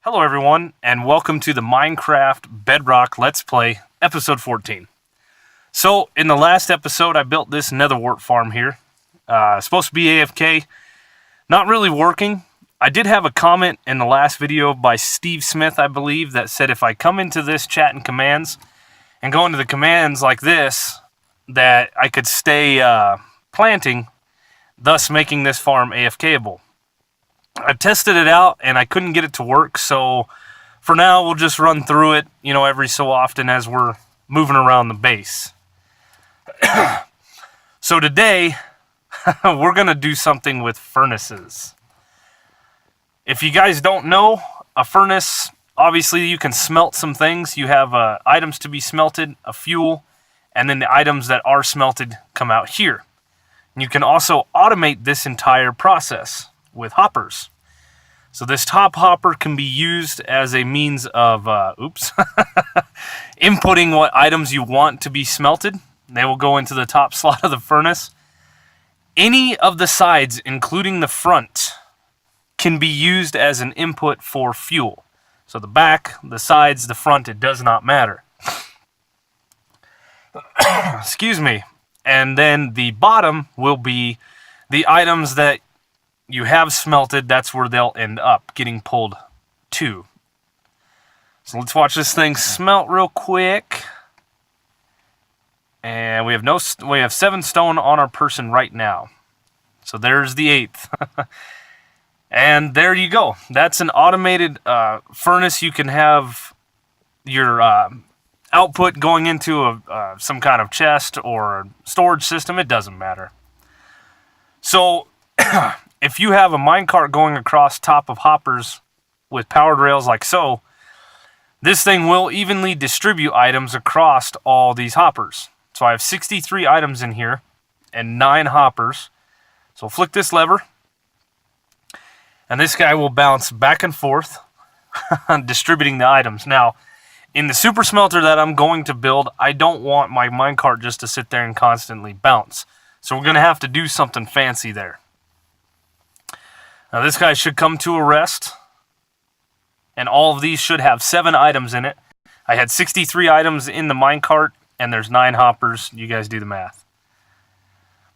Hello everyone, and welcome to the Minecraft Bedrock Let's Play, episode 14. So, in the last episode, I built this nether wart farm here. Supposed to be AFK, not really working. I did have a comment in the last video by Steve Smith, I believe, that said if I come into this chat and commands, and go into the commands like this, that I could stay planting, thus making this farm AFKable. I tested it out and I couldn't get it to work, so for now we'll just run through it, every so often as we're moving around the base. So today, we're going to do something with furnaces. If you guys don't know, a furnace, obviously you can smelt some things. You have items to be smelted, a fuel, and then the items that are smelted come out here. And you can also automate this entire process with hoppers. So this top hopper can be used as a means of, inputting what items you want to be smelted. They will go into the top slot of the furnace. Any of the sides, including the front, can be used as an input for fuel. So the back, the sides, the front, it does not matter. Excuse me. And then the bottom will be the items that you have smelted. That's where they'll end up getting pulled to. So let's watch this thing smelt real quick. And we have 7 stone on our person right now. So there's the 8th. And there you go. That's an automated furnace. You can have your output going into some kind of chest or storage system. It doesn't matter. So if you have a minecart going across top of hoppers with powered rails like so, this thing will evenly distribute items across all these hoppers. So I have 63 items in here and 9 hoppers. So flick this lever, and this guy will bounce back and forth, distributing the items. Now, in the super smelter that I'm going to build, I don't want my minecart just to sit there and constantly bounce. So we're going to have to do something fancy there. Now this guy should come to a rest, and all of these should have 7 items in it. I had 63 items in the minecart, and there's 9 hoppers. You guys do the math.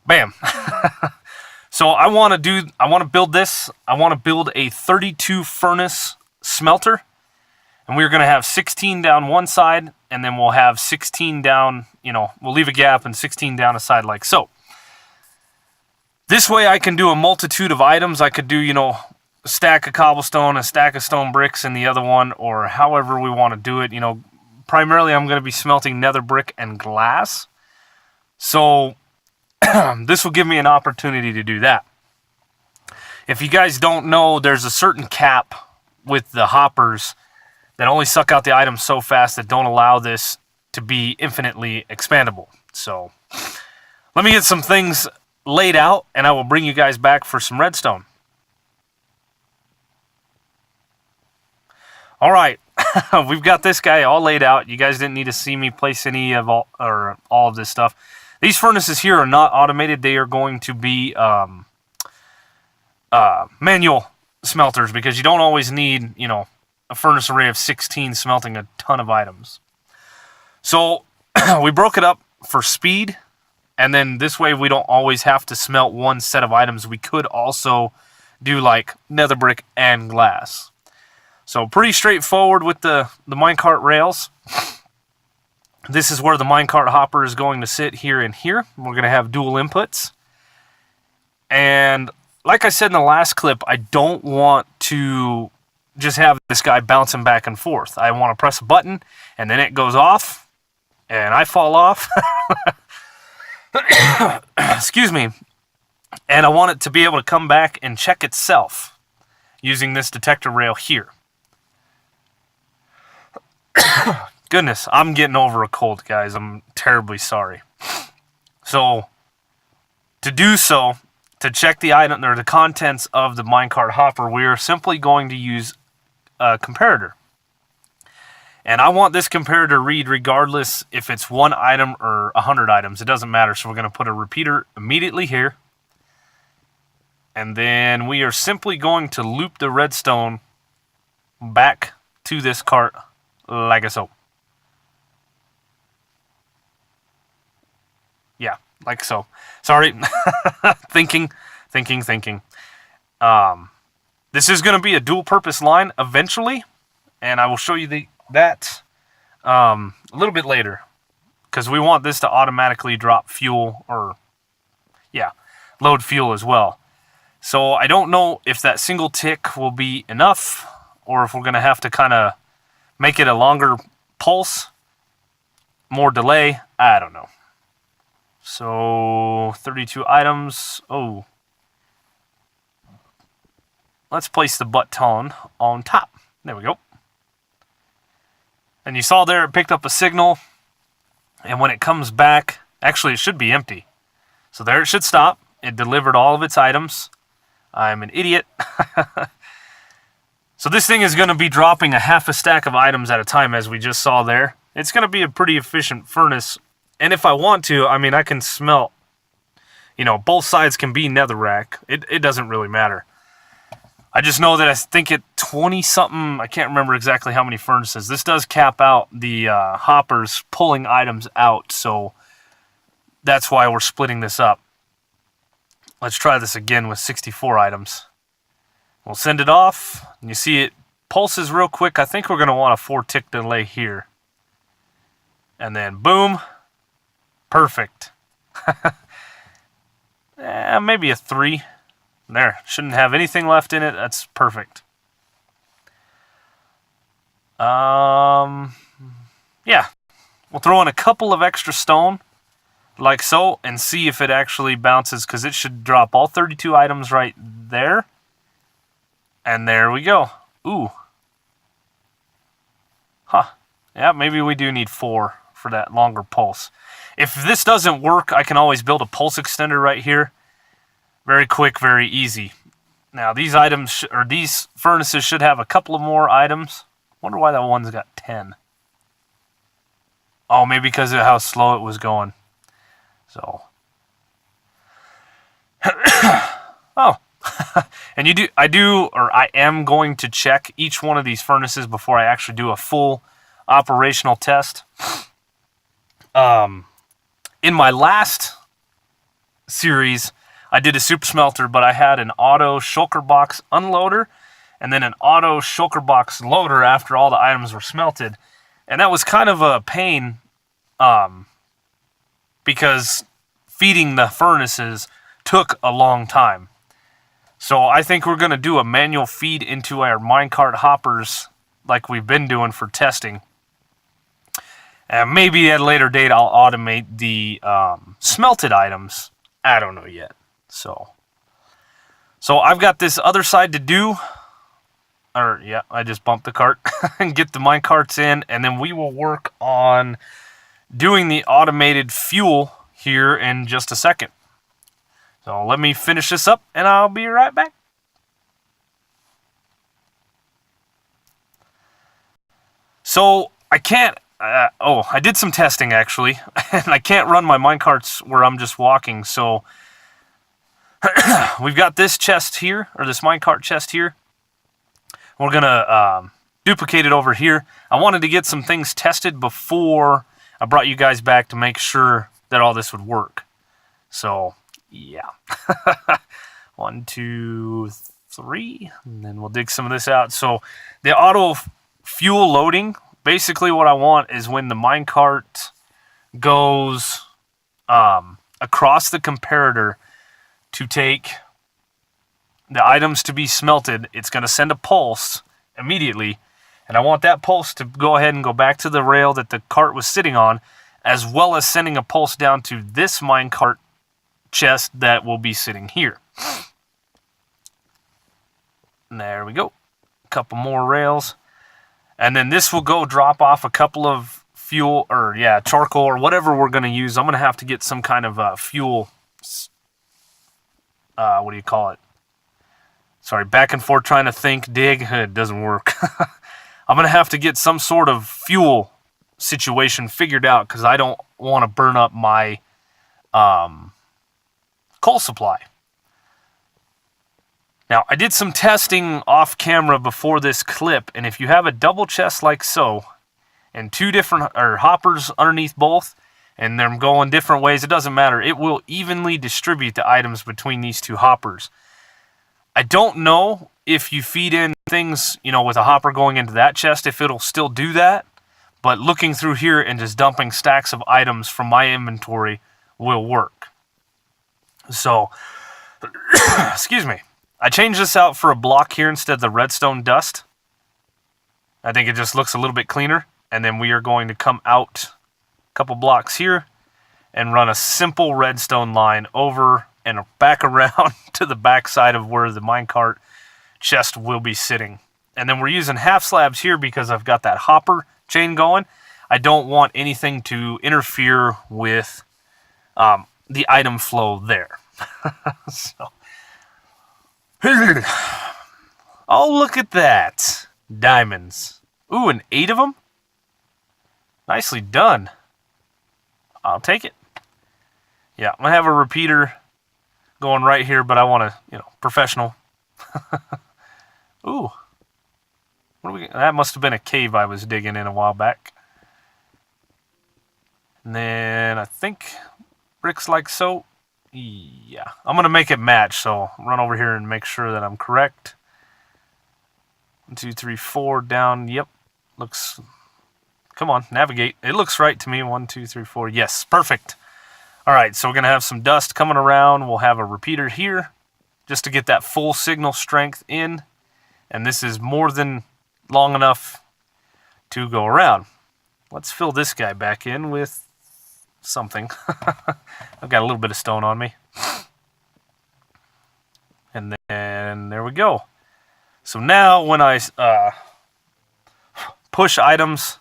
Bam. So I want to build this. I want to build a 32 furnace smelter, and we're going to have 16 down one side, and then we'll have 16 down, we'll leave a gap and 16 down a side like so. This way I can do a multitude of items. I could do, a stack of cobblestone, a stack of stone bricks in the other one, or however we want to do it. Primarily I'm going to be smelting nether brick and glass. So this will give me an opportunity to do that. If you guys don't know, there's a certain cap with the hoppers that only suck out the items so fast that don't allow this to be infinitely expandable. So let me get some things laid out, and I will bring you guys back for some redstone. All right, we've got this guy all laid out. You guys didn't need to see me place any of all of this stuff. These furnaces here are not automated. They are going to be manual smelters, because you don't always need, a furnace array of 16 smelting a ton of items. So we broke it up for speed. And then this way we don't always have to smelt one set of items. We could also do like nether brick and glass. So pretty straightforward with the minecart rails. This is where the minecart hopper is going to sit, here and here. We're going to have dual inputs. And like I said in the last clip, I don't want to just have this guy bouncing back and forth. I want to press a button and then it goes off and I fall off. Excuse me. And I want it to be able to come back and check itself using this detector rail here. Goodness, I'm getting over a cold, guys. I'm terribly sorry. So, to do so, to check the item or the contents of the minecart hopper, we are simply going to use a comparator. And I want this comparator to read regardless if it's 1 item or 100 items. It doesn't matter. So we're going to put a repeater immediately here. And then we are simply going to loop the redstone back to this cart like so. Yeah, like so. Sorry. Thinking. This is going to be a dual purpose line eventually, and I will show you that a little bit later, because we want this to automatically drop fuel, or yeah, load fuel as well. So I don't know if that single tick will be enough, or if we're going to have to kind of make it a longer pulse, more delay. I don't know. So 32 items. Oh, let's place the button on top. There we go. And you saw there it picked up a signal, and when it comes back, actually it should be empty. So there it should stop. It delivered all of its items. I'm an idiot. So this thing is going to be dropping a half a stack of items at a time, as we just saw there. It's going to be a pretty efficient furnace. And if I want to, I mean, I can smelt, you know, both sides can be netherrack. It doesn't really matter. I just know that I think at 20-something, I can't remember exactly how many furnaces. This does cap out the hoppers pulling items out, so that's why we're splitting this up. Let's try this again with 64 items. We'll send it off, and you see it pulses real quick. I think we're going to want a 4-tick delay here. And then boom. Perfect. Maybe a 3. There. Shouldn't have anything left in it. That's perfect. Yeah. We'll throw in a couple of extra stone, like so, and see if it actually bounces, because it should drop all 32 items right there. And there we go. Ooh. Huh. Yeah, maybe we do need 4 for that longer pulse. If this doesn't work, I can always build a pulse extender right here. Very quick, very easy. Now, these items, or these furnaces should have a couple of more items. Wonder why that one's got 10. Oh, maybe because of how slow it was going. So. Oh. And I am going to check each one of these furnaces before I actually do a full operational test. In my last series, I did a super smelter, but I had an auto shulker box unloader and then an auto shulker box loader after all the items were smelted. And that was kind of a pain, because feeding the furnaces took a long time. So I think we're going to do a manual feed into our minecart hoppers like we've been doing for testing. And maybe at a later date I'll automate the smelted items. I don't know yet. So I've got this other side to do. Or yeah, I just bumped the cart and get the minecarts in, and then we will work on doing the automated fuel here in just a second. So let me finish this up, and I'll be right back. So I can't... I did some testing, actually, and I can't run my minecarts where I'm just walking, so... We've got this chest here, or this minecart chest here. We're going to duplicate it over here. I wanted to get some things tested before I brought you guys back to make sure that all this would work. So... yeah. 1, 2, 3, and then we'll dig some of this out. So the auto fuel loading, basically what I want is when the minecart goes across the comparator to take the items to be smelted, it's going to send a pulse immediately, and I want that pulse to go ahead and go back to the rail that the cart was sitting on, as well as sending a pulse down to this minecart chest that will be sitting here. And there we go. A couple more rails. And then this will go drop off a couple of fuel, or yeah, charcoal, or whatever we're going to use. I'm going to have to get some kind of fuel, what do you call it? Sorry, back and forth trying to think, dig, it doesn't work. I'm going to have to get some sort of fuel situation figured out, because I don't want to burn up my coal supply. Now, I did some testing off camera before this clip, and if you have a double chest like so, and two different hoppers underneath both, and they're going different ways, it doesn't matter. It will evenly distribute the items between these two hoppers. I don't know if you feed in things, with a hopper going into that chest, if it'll still do that. But looking through here and just dumping stacks of items from my inventory will work. So, excuse me. I changed this out for a block here instead of the redstone dust. I think it just looks a little bit cleaner. And then we are going to come out a couple blocks here and run a simple redstone line over and back around to the back side of where the minecart chest will be sitting. And then we're using half slabs here because I've got that hopper chain going. I don't want anything to interfere with the item flow there. So. Oh, look at that. Diamonds. Ooh, and 8 of them? Nicely done. I'll take it. Yeah, I'm going to have a repeater going right here, but I want to, professional. Ooh. That must have been a cave I was digging in a while back. And then I think bricks like so. Yeah, I'm going to make it match, so I'll run over here and make sure that I'm correct. 1, 2, 3, 4 down. Yep. Looks... Come on, navigate. It looks right to me. 1, 2, 3, 4. Yes, perfect. All right, so we're going to have some dust coming around. We'll have a repeater here just to get that full signal strength in. And this is more than long enough to go around. Let's fill this guy back in with something. I've got a little bit of stone on me. And then there we go. So now when I push items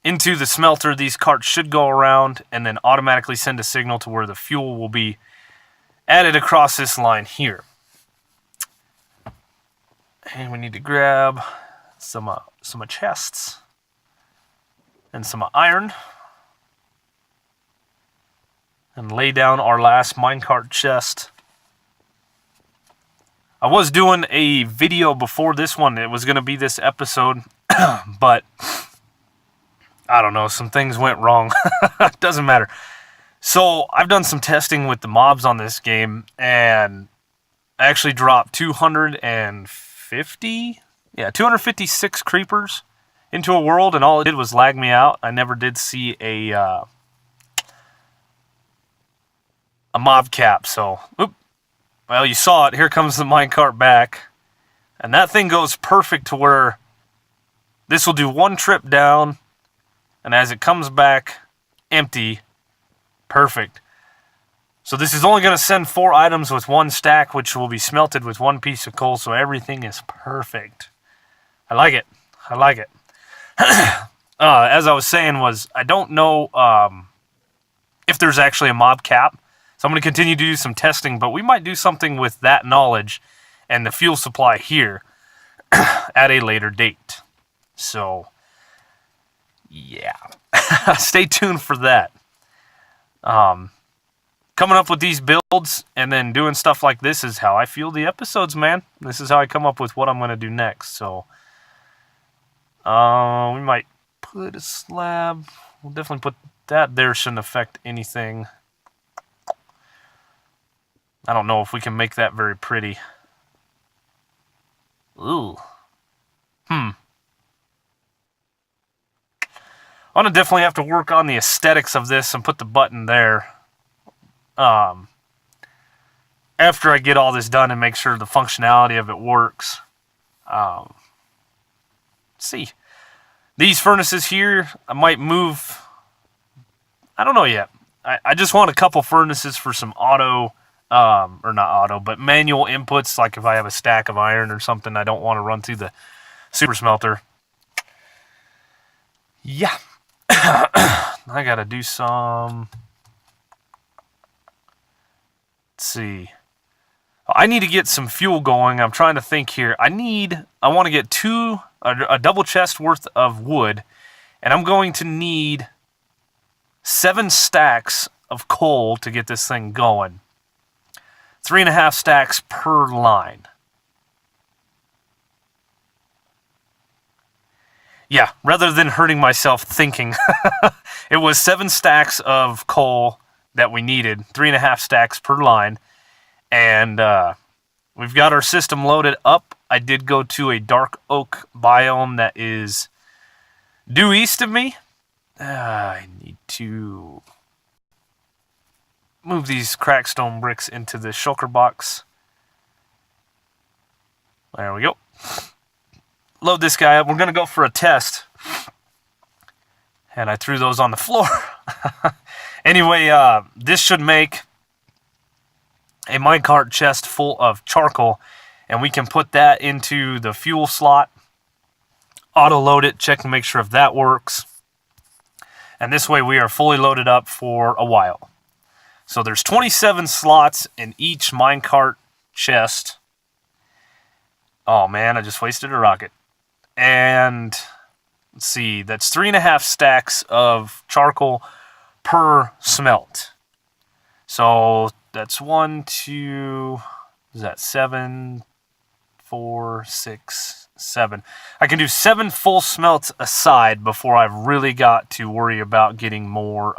into the smelter, these carts should go around and then automatically send a signal to where the fuel will be added across this line here. And we need to grab some chests and some iron and lay down our last minecart chest. I was doing a video before this one. It was going to be this episode, but I don't know, some things went wrong. Doesn't matter. So I've done some testing with the mobs on this game, and I actually dropped 256 creepers into a world, and all it did was lag me out. I never did see a mob cap, so, well, you saw it. Here comes the minecart back, and that thing goes perfect to where this will do one trip down, and as it comes back empty, perfect. So this is only going to send 4 items with 1 stack, which will be smelted with 1 piece of coal, so everything is perfect. I like it. I like it. As I was saying, I don't know if there's actually a mob cap, so I'm going to continue to do some testing, but we might do something with that knowledge and the fuel supply here at a later date. So, yeah. Stay tuned for that. Coming up with these builds and then doing stuff like this is how I feel the episodes, man. This is how I come up with what I'm going to do next. So, we might put a slab. We'll definitely put that there. Shouldn't affect anything. I don't know if we can make that very pretty. Ooh. I'm going to definitely have to work on the aesthetics of this and put the button there. After I get all this done and make sure the functionality of it works. Let's see. These furnaces here, I might move. I don't know yet. I just want a couple furnaces for some auto, or not auto, but manual inputs. Like if I have a stack of iron or something, I don't want to run through the super smelter. Yeah. I gotta do some. Let's see. I need to get some fuel going. I'm trying to think here. I want to get a double chest worth of wood, and I'm going to need 7 stacks of coal to get this thing going. 3.5 stacks per line. yeah, rather than hurting myself thinking, it was 7 stacks of coal that we needed, 3.5 stacks per line, and we've got our system loaded up. I did go to a dark oak biome that is due east of me. I need to move these crackstone bricks into the shulker box. There we go. Load this guy up. We're going to go for a test. And I threw those on the floor. Anyway, this should make a minecart chest full of charcoal. And we can put that into the fuel slot. Auto-load it. Check to make sure if that works. And this way we are fully loaded up for a while. So there's 27 slots in each minecart chest. Oh man, I just wasted a rocket. And let's see, that's 3.5 stacks of charcoal per smelt. So that's 1, 2, is that 7, 4, 6, 7. I can do 7 full smelts aside before I've really got to worry about getting more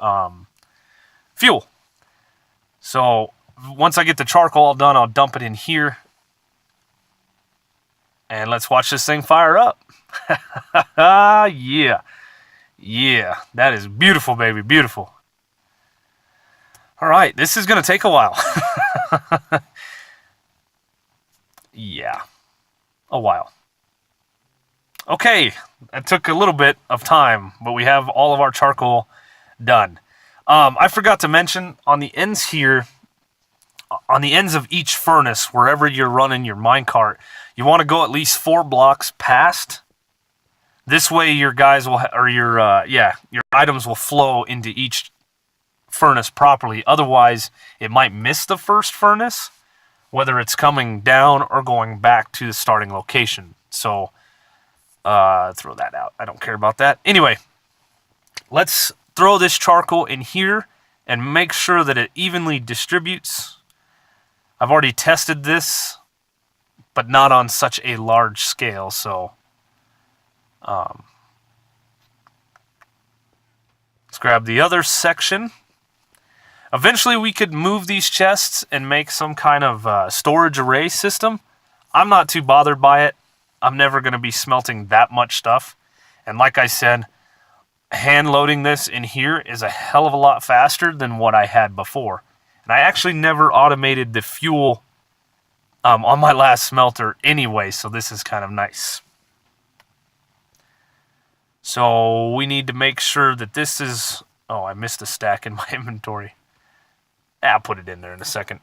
fuel. So once I get the charcoal all done, I'll dump it in here. And let's watch this thing fire up. Yeah. Yeah, that is beautiful, baby, beautiful. All right, this is going to take a while. Yeah, a while. Okay, that took a little bit of time, but we have all of our charcoal done. I forgot to mention, on the ends here, on the ends of each furnace, wherever you're running your minecart, you want to go at least 4 blocks past. This way your guys will, your items will flow into each furnace properly. Otherwise, it might miss the first furnace, whether it's coming down or going back to the starting location. So, throw that out. I don't care about that. Anyway, let's throw this charcoal in here and make sure that it evenly distributes. I've already tested this, but not on such a large scale, so let's grab the other section. Eventually we could move these chests and make some kind of storage array system. I'm not too bothered by it. I'm never going to be smelting that much stuff. And like I said, hand loading this in here is a hell of a lot faster than what I had before. And I actually never automated the fuel on my last smelter anyway, so this is kind of nice. So we need to make sure that this is... Oh, I missed a stack in my inventory. I'll put it in there in a second.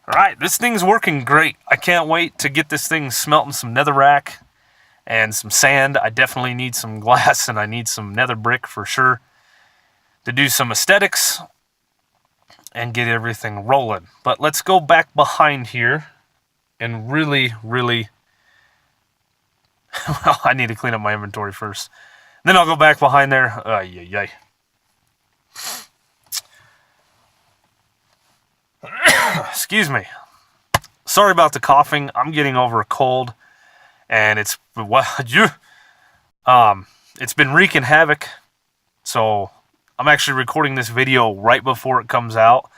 Alright, this thing's working great. I can't wait to get this thing smelting some netherrack and some sand. I definitely need some glass and I need some nether brick for sure to do some aesthetics and get everything rolling. But let's go back behind here and really... Well, I need to clean up my inventory first. Then I'll go back behind there. Excuse me. Sorry about the coughing. I'm getting over a cold, and it's been wreaking havoc. So I'm actually recording this video right before it comes out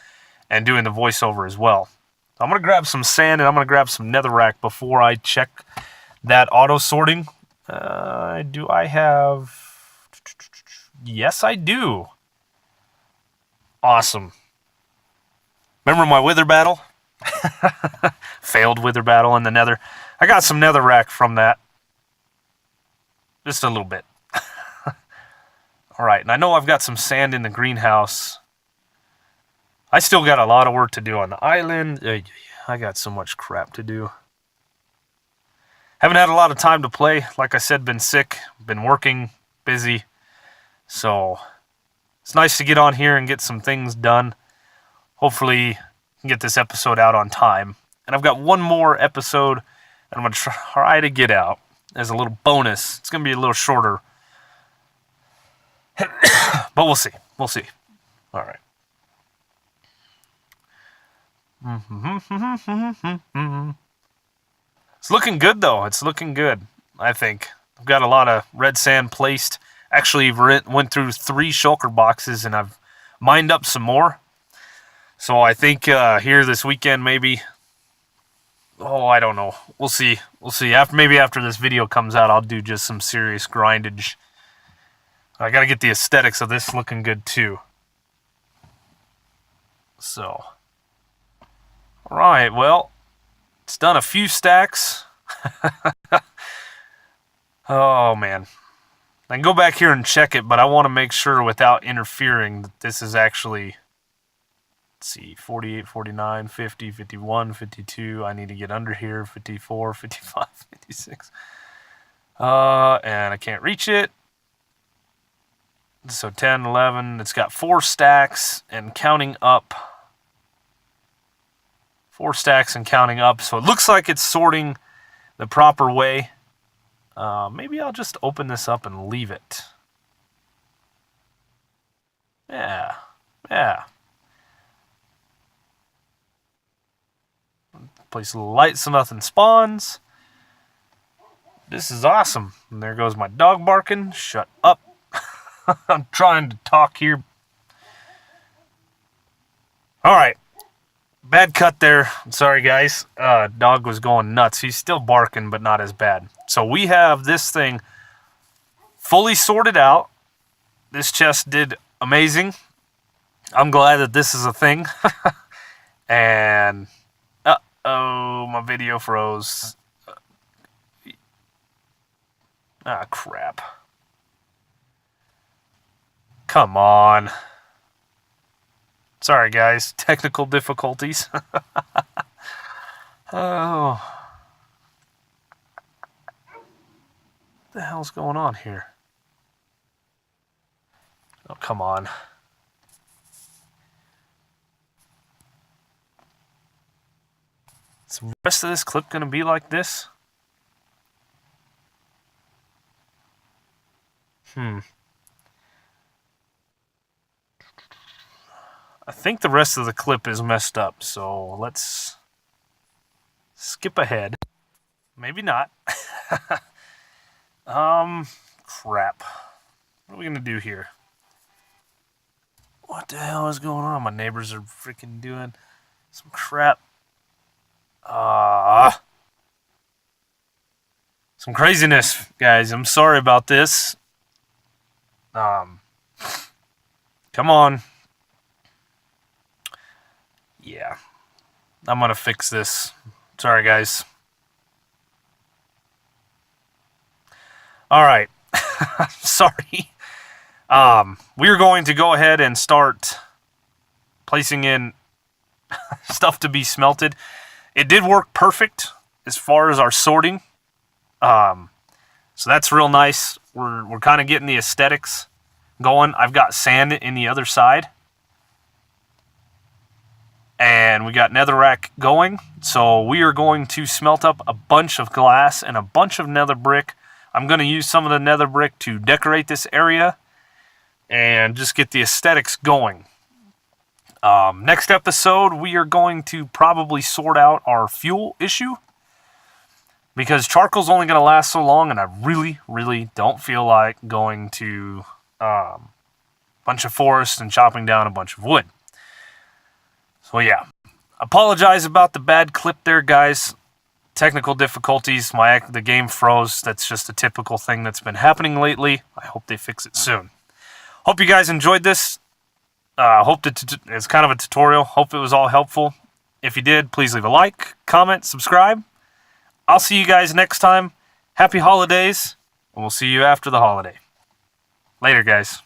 and doing the voiceover as well. So I'm gonna grab some sand and I'm gonna grab some netherrack before I check that auto sorting. Do I have? Yes, I do. Awesome. Remember my wither battle? Failed wither battle in the nether. I got some netherrack from that. Just a little bit. Alright, and I know I've got some sand in the greenhouse. I still got a lot of work to do on the island. I got so much crap to do. Haven't had a lot of time to play. Like I said, been sick, been working, busy. So, it's nice to get on here and get some things done. Hopefully, I can get this episode out on time. And I've got one more episode that I'm going to try to get out as a little bonus. It's going to be a little shorter. But we'll see. We'll see. All right. It's looking good, though. It's looking good, I think. I've got a lot of red sand placed. Actually, went through 3 shulker boxes, and I've mined up some more. So I think here this weekend, maybe. Oh, I don't know. We'll see. We'll see. Maybe after this video comes out, I'll do just some serious grindage. I gotta get the aesthetics of this looking good too. So, all right. Well, it's done a few stacks. Oh man. I can go back here and check it, but I want to make sure without interfering that this is actually, let's see, 48, 49, 50, 51, 52. I need to get under here, 54, 55, 56. And I can't reach it. So 10, 11. It's got 4 stacks and counting up. 4 stacks and counting up. So it looks like it's sorting the proper way. Maybe I'll just open this up and leave it. Yeah. Place a little light so nothing spawns. This is awesome. And there goes my dog barking. Shut up. I'm trying to talk here. Alright. Bad cut there. I'm sorry, guys. Dog was going nuts. He's still barking, but not as bad. So we have this thing fully sorted out. This chest did amazing. I'm glad that this is a thing. And uh-oh, my video froze. Ah, crap. Come on. Sorry, guys. Technical difficulties. Oh. What the hell's going on here? Oh, come on. Is the rest of this clip going to be like this? I think the rest of the clip is messed up, so let's skip ahead. Maybe not. Crap. What are we gonna do here? What the hell is going on? My neighbors are freaking doing some crap. Some craziness, guys. I'm sorry about this. Come on. Yeah. I'm gonna fix this. Sorry, guys. Alright. Sorry. We're going to go ahead and start placing in stuff to be smelted. It did work perfect as far as our sorting. So that's real nice. We're kind of getting the aesthetics going. I've got sand in the other side. And we got netherrack going. So we are going to smelt up a bunch of glass and a bunch of nether brick. I'm going to use some of the nether brick to decorate this area and just get the aesthetics going. Next episode, we are going to probably sort out our fuel issue, because charcoal's only going to last so long, and I really, really don't feel like going to a bunch of forest and chopping down a bunch of wood. So yeah, apologize about the bad clip there, guys. Technical difficulties. The game froze. That's just a typical thing that's been happening lately. I hope they fix it soon. Hope you guys enjoyed this. Hope it's kind of a tutorial. Hope it was all helpful. If you did, please leave a like, comment, subscribe. I'll see you guys next time. Happy holidays, and we'll see you after the holiday. Later, guys.